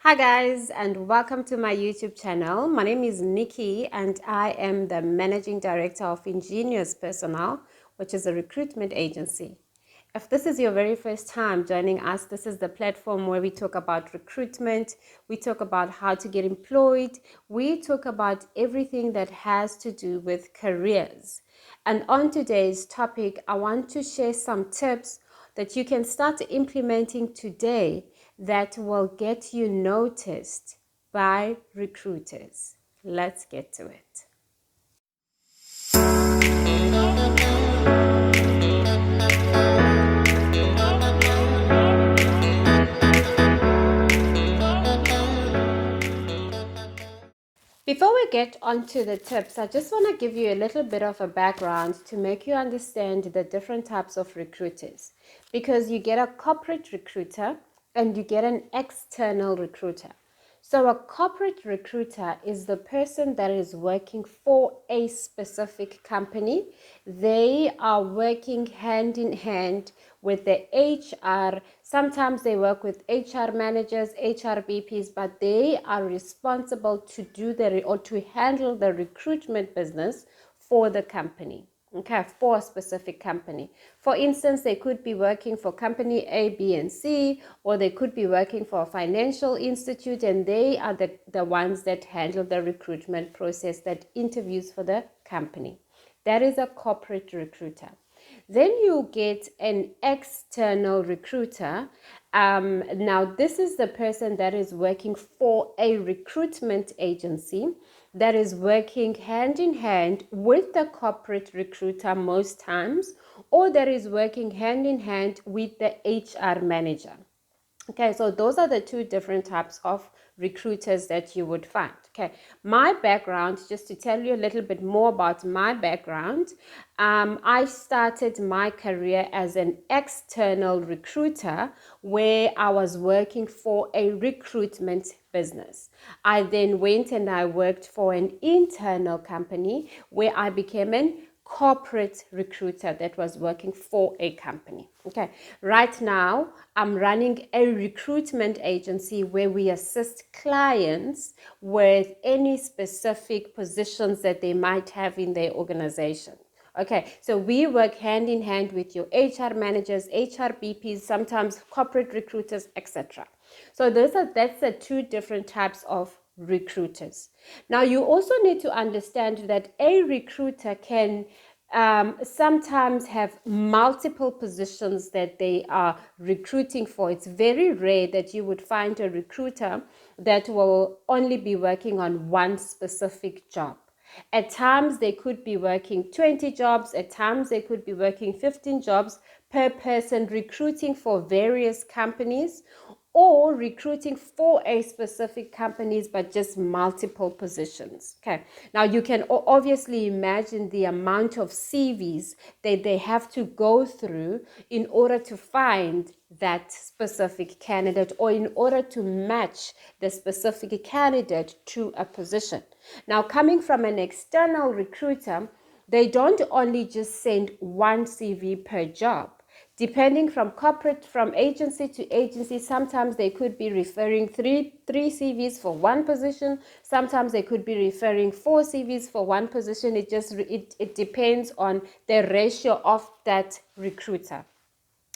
Hi guys, and welcome to my YouTube channel. My name is Nikki and I am the Managing Director of Ingenious Personnel, which is a recruitment agency. If this is your very first time joining us, this is the platform where we talk about recruitment, we talk about how to get employed, we talk about everything that has to do with careers. And on today's topic, I want to share some tips that you can start implementing today that will get you noticed by recruiters. Let's get to it. Before we get onto the tips, I just want to give you a little bit of a background to make you understand the different types of recruiters. Because you get a corporate recruiter and you get an external recruiter. So a corporate recruiter is the person that is working for a specific company. They are working hand in hand with the HR. Sometimes they work with HR managers, HR BPs, but they are responsible to do or to handle the recruitment business for the company. Okay, for a specific company. For instance, they could be working for company A, B, and C, or they could be working for a financial institute, and they are the ones that handle the recruitment process, that interviews for the company. That is a corporate recruiter. Then you get an external recruiter. Now, this is the person that is working for a recruitment agency that is working hand in hand with the corporate recruiter most times, or that is working hand in hand with the HR manager. Okay, so those are the two different types of recruiters that you would find. Okay, my background, just to tell you a little bit more about my background, I started my career as an external recruiter where I was working for a recruitment business. I then went and I worked for an internal company where I became an corporate recruiter that was working for a company. Okay, right now I'm running a recruitment agency where we assist clients with any specific positions that they might have in their organization. Okay, so we work hand in hand with your HR managers, HR BPs, sometimes corporate recruiters, etc. So that's the two different types of recruiters. Now, you also need to understand that a recruiter can sometimes have multiple positions that they are recruiting for. It's very rare that you would find a recruiter that will only be working on one specific job. At times, they could be working 20 jobs. At times, they could be working 15 jobs per person, recruiting for various companies, or recruiting for a specific companies, but just multiple positions. Okay, now you can obviously imagine the amount of CVs that they have to go through in order to find that specific candidate, or in order to match the specific candidate to a position. Now, coming from an external recruiter, they don't only just send one CV per job. Depending from agency to agency, sometimes they could be referring three CVs for one position. Sometimes they could be referring 4 CVs for one position. It depends on the ratio of that recruiter.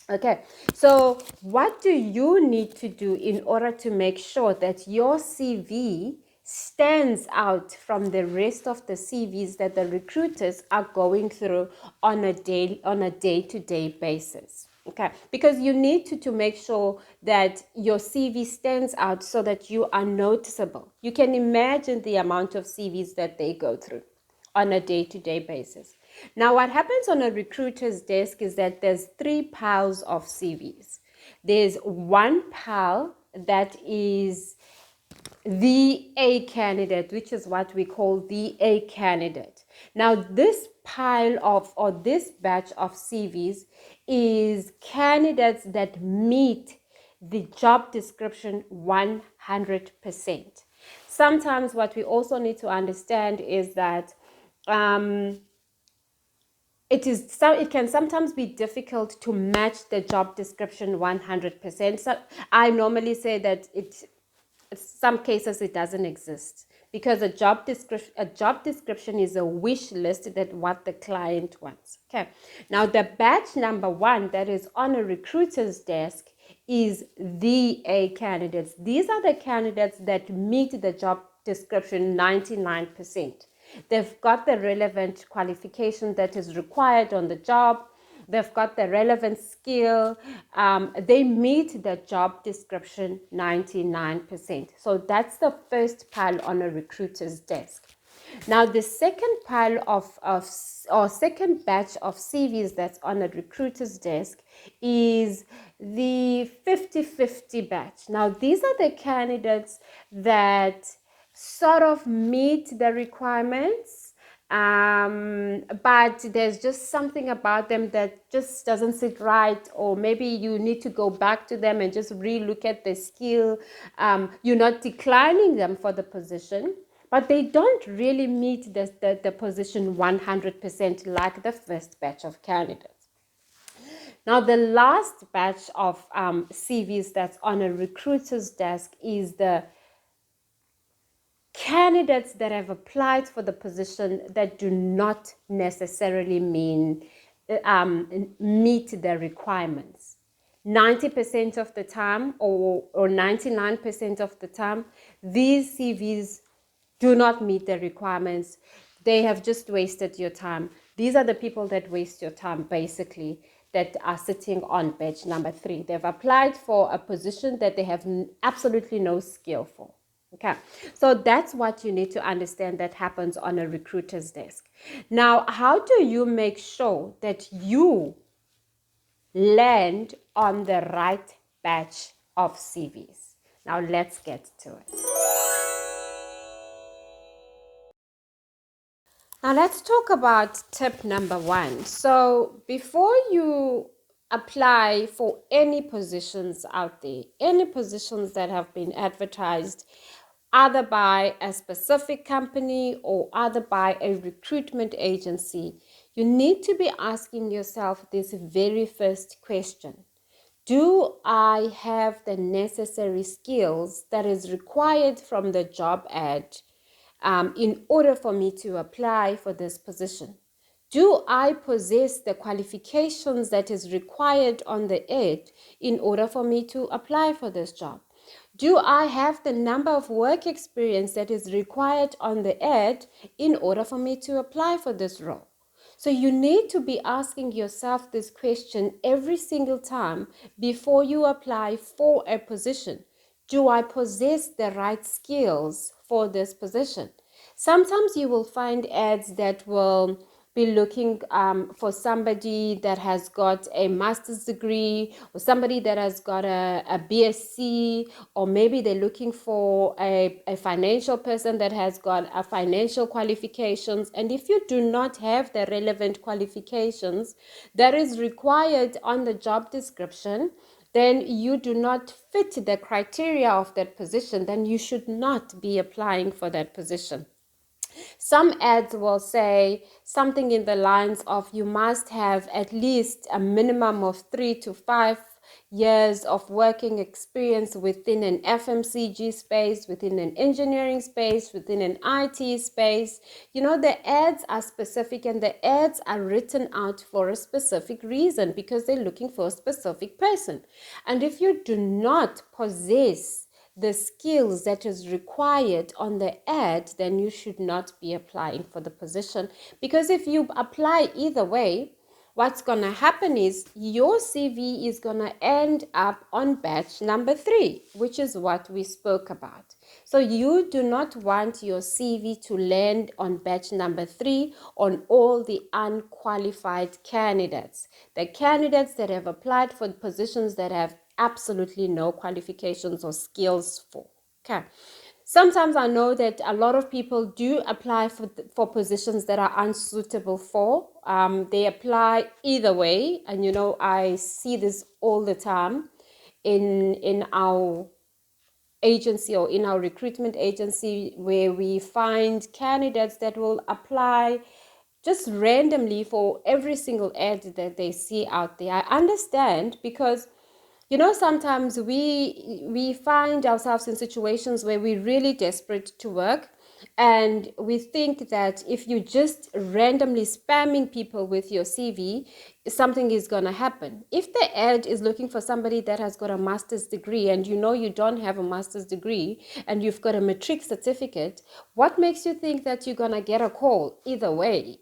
Okay, so what do you need to do in order to make sure that your CV stands out from the rest of the CVs that the recruiters are going through on a day-to-day basis? Okay, because you need to make sure that your CV stands out so that you are noticeable. You can imagine the amount of CVs that they go through on a day-to-day basis. Now, what happens on a recruiter's desk is that there's 3 piles of CVs. There's one pile that is the A candidate, which is what we call the A candidate. Now, this pile of, or this batch of CVs is candidates that meet the job description 100%. Sometimes what we also need to understand is that it can sometimes be difficult to match the job description 100%. So I normally say that some cases it doesn't exist, because a job description is a wish list that what the client wants. Okay, now the batch number one that is on a recruiter's desk is the A candidates. These are the candidates that meet the job description 99%. They've got the relevant qualification that is required on the job. They've got the relevant skill. They meet the job description 99%. So that's the first pile on a recruiter's desk. Now, the second pile or second batch of CVs that's on a recruiter's desk is the 50-50 batch. Now, these are the candidates that sort of meet the requirements, but there's just something about them that just doesn't sit right, or maybe you need to go back to them and just relook at the skill. You're not declining them for the position, but they don't really meet the position 100% like the first batch of candidates. Now, the last batch of CVs that's on a recruiter's desk is the candidates that have applied for the position that do not necessarily meet the requirements. 90% of the time, or 99% of the time, these CVs do not meet the requirements. They have just wasted your time. These are the people that waste your time, basically, that are sitting on batch number 3. They've applied for a position that they have absolutely no skill for. Okay, so that's what you need to understand that happens on a recruiter's desk. Now, how do you make sure that you land on the right batch of CVs? Now, let's get to it. Now, let's talk about tip number 1. So, before you apply for any positions out there, any positions that have been advertised, either by a specific company or either by a recruitment agency, you need to be asking yourself this very first question. Do I have the necessary skills that is required from the job ad in order for me to apply for this position? Do I possess the qualifications that is required on the ad in order for me to apply for this job? Do I have the number of work experience that is required on the ad in order for me to apply for this role? So you need to be asking yourself this question every single time before you apply for a position. Do I possess the right skills for this position? Sometimes you will find ads that will be looking for somebody that has got a master's degree, or somebody that has got a BSc, or maybe they're looking for a financial person that has got a financial qualifications. And if you do not have the relevant qualifications that is required on the job description, then you do not fit the criteria of that position, then you should not be applying for that position. Some ads will say something in the lines of you must have at least a minimum of 3 to 5 years of working experience within an FMCG space, within an engineering space, within an IT space. You know, the ads are specific, and the ads are written out for a specific reason, because they're looking for a specific person. And if you do not possess the skills that is required on the ad, then you should not be applying for the position. Because if you apply either way, what's going to happen is your CV is going to end up on batch number 3, which is what we spoke about. So you do not want your CV to land on batch number 3 on all the unqualified candidates. The candidates that have applied for positions that have absolutely no qualifications or skills for. Okay. Sometimes I know that a lot of people do apply for positions that are unsuitable for. They apply either way, and you know, I see this all the time in our agency or in our recruitment agency, where we find candidates that will apply just randomly for every single ad that they see out there. I understand, because You know, sometimes we find ourselves in situations where we're really desperate to work, and we think that if you just randomly spamming people with your CV, something is going to happen. If the ad is looking for somebody that has got a master's degree, and you know you don't have a master's degree and you've got a matric certificate, what makes you think that you're going to get a call either way?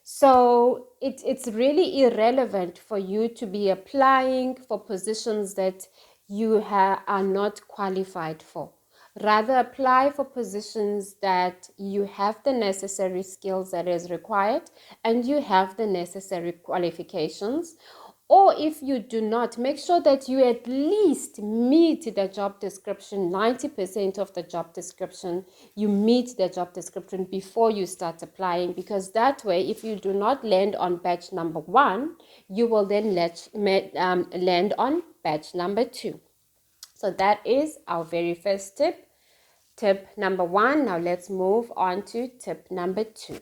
So it's really irrelevant for you to be applying for positions that you are not qualified for. Rather, apply for positions that you have the necessary skills that is required and you have the necessary qualifications. Or if you do not, make sure that you at least meet the job description, 90% of the job description, you meet the job description before you start applying, because that way, if you do not land on batch number 1, you will then land on batch number 2. So that is our very first tip. Tip number 1. Now let's move on to tip number 2.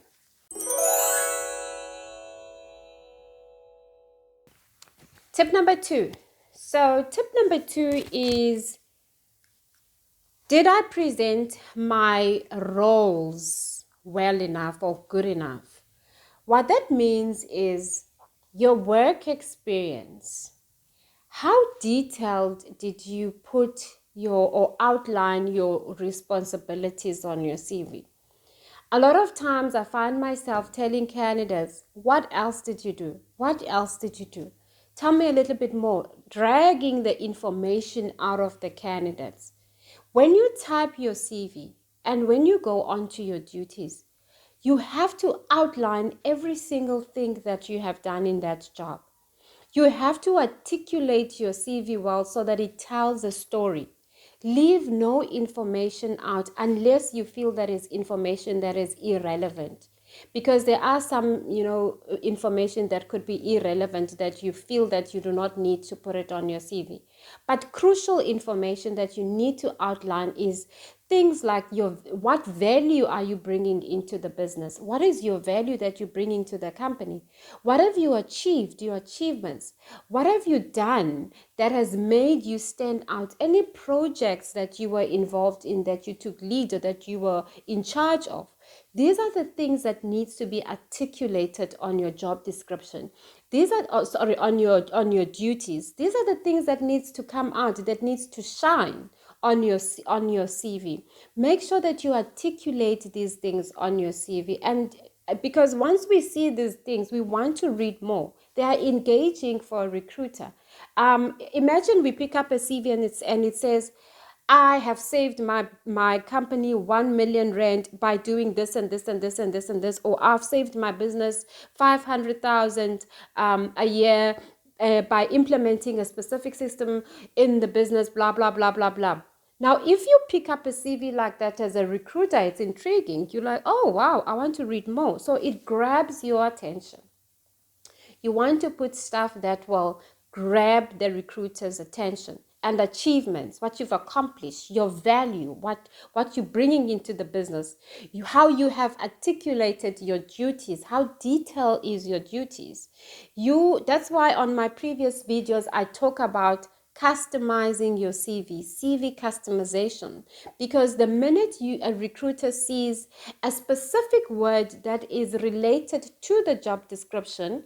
Tip number 2. So tip number 2 is, did I present my roles well enough or good enough? What that means is your work experience. How detailed did you put your or outline your responsibilities on your CV? A lot of times I find myself telling candidates, what else did you do? What else did you do? Tell me a little bit more, dragging the information out of the candidates. When you type your CV and when you go on to your duties, you have to outline every single thing that you have done in that job. You have to articulate your CV well so that it tells a story. Leave no information out unless you feel that is information that is irrelevant. Because there are some, information that could be irrelevant that you feel that you do not need to put it on your CV. But crucial information that you need to outline is things like what value are you bringing into the business? What is your value that you're bringing to the company? What have you achieved, your achievements? What have you done that has made you stand out? Any projects that you were involved in, that you took lead or that you were in charge of? These are the things that needs to be articulated on your job description. These are on your duties. These are the things that needs to come out, that needs to shine on your CV. Make sure that you articulate these things on your CV, and because once we see these things, we want to read more. They are engaging for a recruiter. Imagine we pick up a CV and it says, I have saved my company 1 million rand by doing this and this and this and this and this, or I've saved my business 500,000 a year by implementing a specific system in the business, blah, blah, blah, blah, blah. Now, if you pick up a CV like that as a recruiter, it's intriguing. You're like, oh, wow, I want to read more. So it grabs your attention. You want to put stuff that will grab the recruiter's attention, and achievements, what you've accomplished, your value, what you're bringing into the business, how you have articulated your duties, how detailed is your duties. That's why on my previous videos I talk about customizing your CV customization, because the minute a recruiter sees a specific word that is related to the job description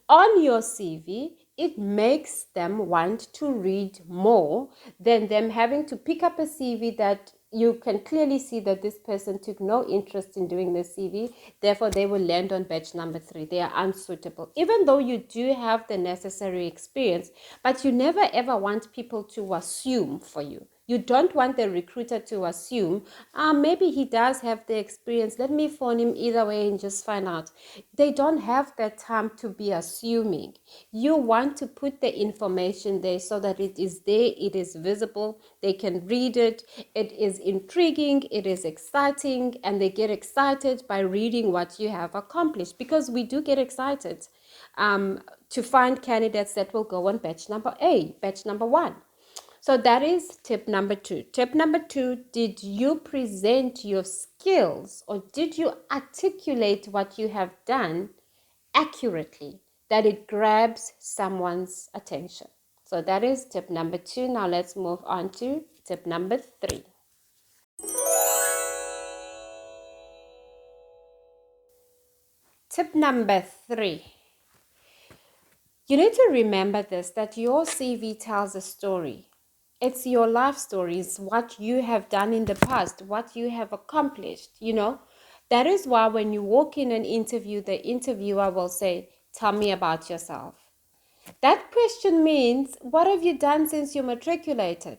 on your CV, it makes them want to read more than them having to pick up a CV that you can clearly see that this person took no interest in doing the CV. Therefore, they will land on batch number 3. They are unsuitable, even though you do have the necessary experience. But you never ever want people to assume for you. You don't want the recruiter to assume, maybe he does have the experience. Let me phone him either way and just find out. They don't have that time to be assuming. You want to put the information there so that it is there, it is visible, they can read it, it is intriguing, it is exciting, and they get excited by reading what you have accomplished, because we do get excited to find candidates that will go on batch number 1. So that is tip number 2. Tip number 2, did you present your skills, or did you articulate what you have done accurately, that it grabs someone's attention? So that is tip number 2. Now let's move on to tip number 3. Tip number 3. You need to remember this, that your CV tells a story. It's your life story. It's what you have done in the past, what you have accomplished, That is why when you walk in an interview, the interviewer will say, "Tell me about yourself." That question means, what have you done since you matriculated?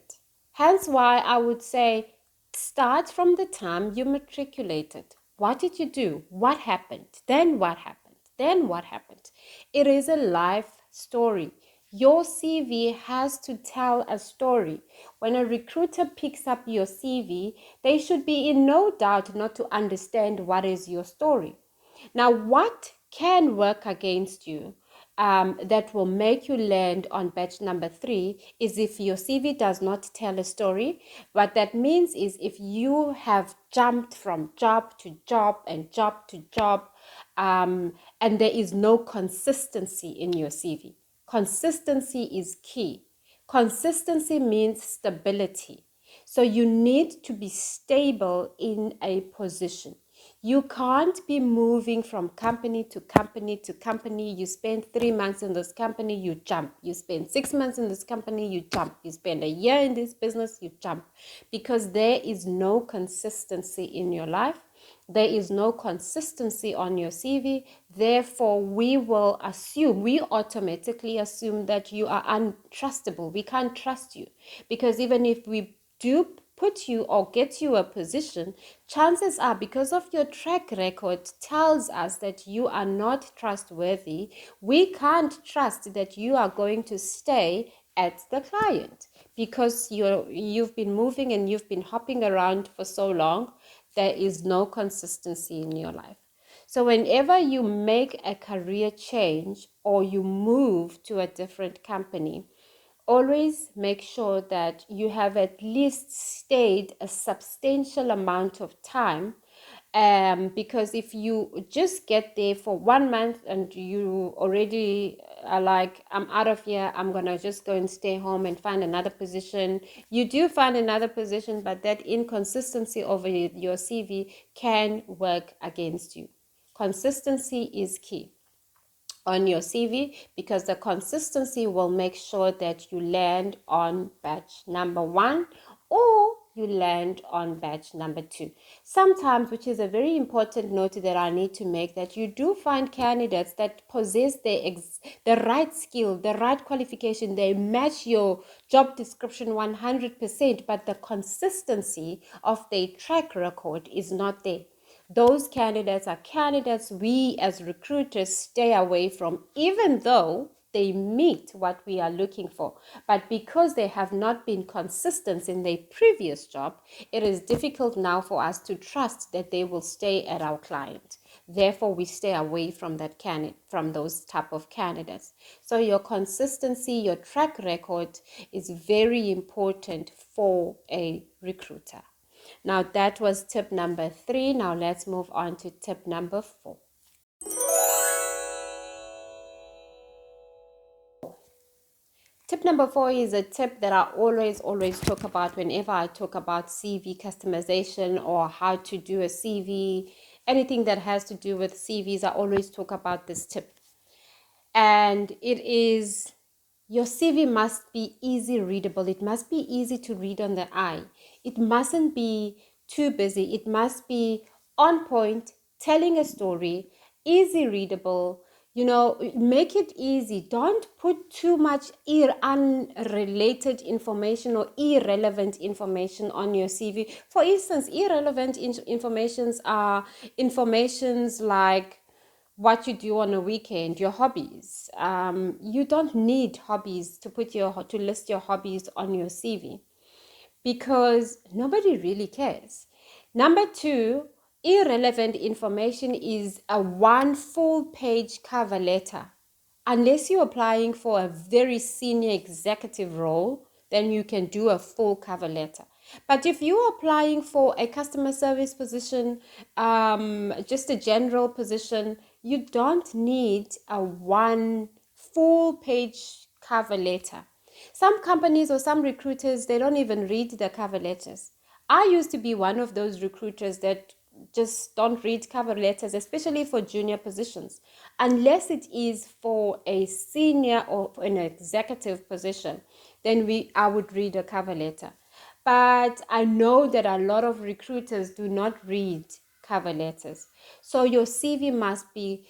Hence why I would say, start from the time you matriculated. What did you do? What happened? Then what happened? Then what happened? It is a life story. Your CV has to tell a story. When a recruiter picks up your CV, they should be in no doubt not to understand what is your story. Now, what can work against you that will make you land on batch number 3 is if your CV does not tell a story. What that means is if you have jumped from job to job and job to job, and there is no consistency in your CV. Consistency is key. Consistency means stability. So you need to be stable in a position. You can't be moving from company to company to company. You spend 3 months in this company, you jump. You spend 6 months in this company, you jump. You spend a year in this business, you jump. Because there is no consistency in your life. There is no consistency on your CV. Therefore, we automatically assume that you are untrustable. We can't trust you. Because even if we do put you or get you a position, chances are, because of your track record tells us that you are not trustworthy, we can't trust that you are going to stay at the client because you've been moving and you've been hopping around for so long. There is no consistency in your life. So whenever you make a career change or you move to a different company, always make sure that you have at least stayed a substantial amount of time, because if you just get there for 1 month and you already are like, "I'm out of here, I'm gonna just go and stay home and find another position," you do find another position, but that inconsistency over your CV can work against you. Consistency is key on your CV, because the consistency will make sure that you land on batch number 1 or you land on batch number 2. Sometimes, which is a very important note that I need to make, that you do find candidates that possess the right skill, the right qualification, they match your job description 100%, but the consistency of their track record is not there. Those candidates are candidates we as recruiters stay away from, even though they meet what we are looking for. But because they have not been consistent in their previous job, it is difficult now for us to trust that they will stay at our client. Therefore, we stay away from from those type of candidates. So your consistency, your track record is very important for a recruiter. Now that was tip number 3. Now let's move on to tip number 4. Tip number 4 is a tip that I always talk about whenever I talk about CV customization or how to do a CV. Anything that has to do with CVs, I always talk about this tip. And it is, your CV must be easy readable. It must be easy to read on the eye. It mustn't be too busy. It must be on point, telling a story, easy readable. Make it easy. Don't put too much unrelated information or irrelevant information on your CV. For instance, irrelevant informations are informations like what you do on a weekend, your hobbies. You don't need hobbies to list your hobbies on your CV, because nobody really cares. Number 2, irrelevant information is a 1 full page cover letter. Unless you're applying for a very senior executive role, then you can do a full cover letter. But if you're applying for a customer service position, just a general position, you don't need a 1 full page cover letter. Some companies or some recruiters, they don't even read the cover letters. I used to be one of those recruiters that just don't read cover letters, especially for junior positions, unless it is for a senior or an executive position. Then I would read a cover letter. But I know that a lot of recruiters do not read cover letters. So your CV must be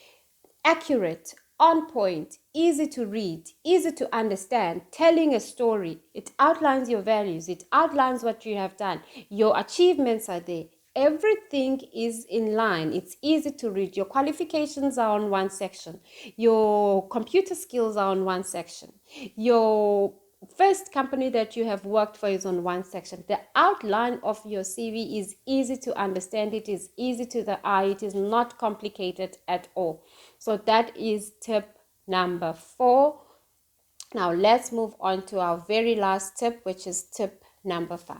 accurate, on point, easy to read, easy to understand, telling a story. It outlines your values, it outlines what you have done. Your achievements are there. Everything is in line. It's easy to read. Your qualifications are on one section. Your computer skills are on one section. Your first company that you have worked for is on one section. The outline of your CV is easy to understand. It is easy to the eye. It is not complicated at all. So that is tip number 4. Now let's move on to our very last tip, which is tip number 5.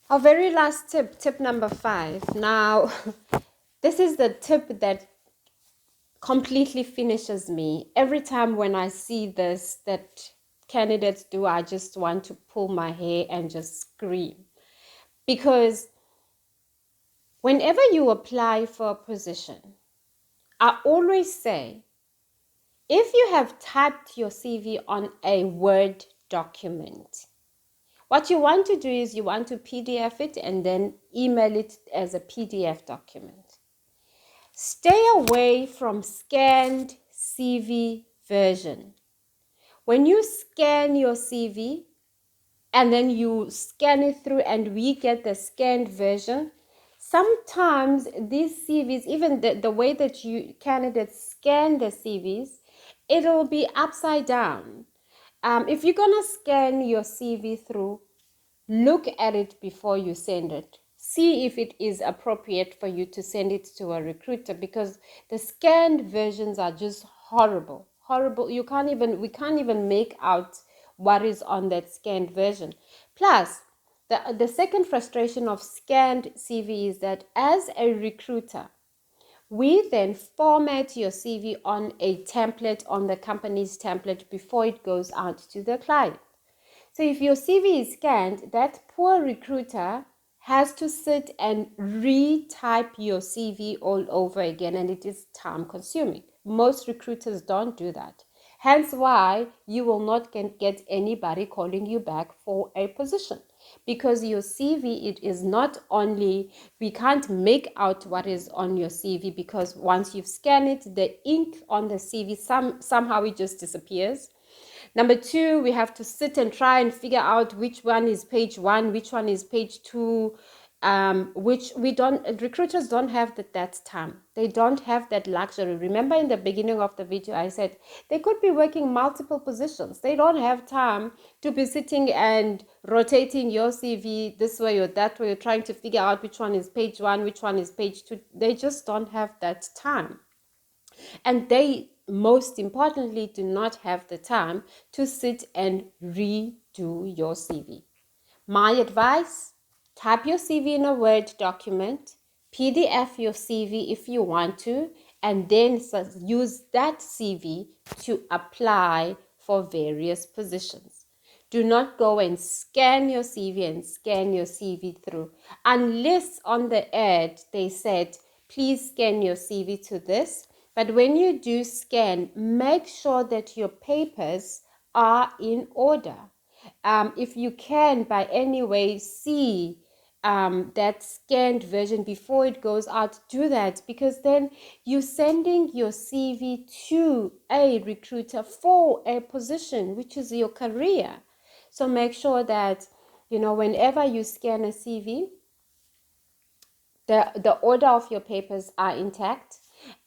Our very last tip, tip number 5. Now, this is the tip that completely finishes me. Every time when I see this that candidates do, I just want to pull my hair and just scream. Because whenever you apply for a position, I always say, if you have typed your CV on a Word document, what you want to do is you want to PDF it and then email it as a PDF document. Stay away from scanned CV version. When you scan your CV and then you scan it through and we get the scanned version, sometimes these CVs, even the way that you candidates scan the CVs, it'll be upside down. If you're going to scan your CV through, look at it before you send it. See if it is appropriate for you to send it to a recruiter, because the scanned versions are just horrible. Horrible. We can't even make out what is on that scanned version. Plus, the second frustration of scanned CV is that as a recruiter, we then format your CV on a template, on the company's template, before it goes out to the client. So if your CV is scanned, that poor recruiter has to sit and retype your CV all over again, and it is time consuming. Most recruiters don't do that. Hence why you will not get anybody calling you back for a position, because your CV, it is not only, we can't make out what is on your CV, because once you've scanned it, the ink on the CV, somehow it just disappears. Number 2, we have to sit and try and figure out which one is page 1, which one is page 2, which recruiters don't have that time. They don't have that luxury. Remember in the beginning of the video, I said they could be working multiple positions. They don't have time to be sitting and rotating your CV this way or that way, or trying to figure out which one is page 1, which one is page 2. They just don't have that time. And they, most importantly, do not have the time to sit and redo your CV. My advice, type your CV in a Word document, PDF your CV if you want to, and then use that CV to apply for various positions. Do not go and scan your CV through, unless on the ad they said, please scan your CV to this. But when you do scan, make sure that your papers are in order. If you can by any way see that scanned version before it goes out, do that, because then you're sending your CV to a recruiter for a position, which is your career. So make sure that, whenever you scan a CV, the order of your papers are intact.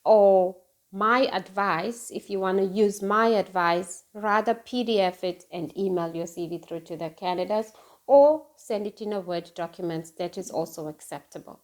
Or my advice, if you want to use my advice, rather PDF it and email your CV through to the candidates, or send it in a Word document. That is also acceptable.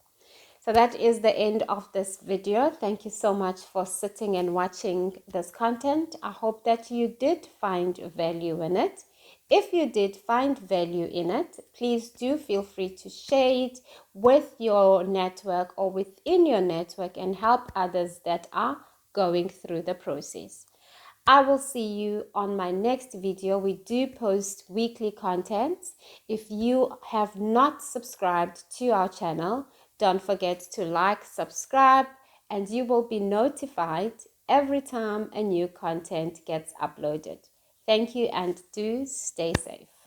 So that is the end of this video. Thank you so much for sitting and watching this content. I hope that you did find value in it. If you did find value in it, please do feel free to share it with your network or within your network and help others that are going through the process. I will see you on my next video. We do post weekly content. If you have not subscribed to our channel, don't forget to like, subscribe, and you will be notified every time a new content gets uploaded. Thank you and do stay safe.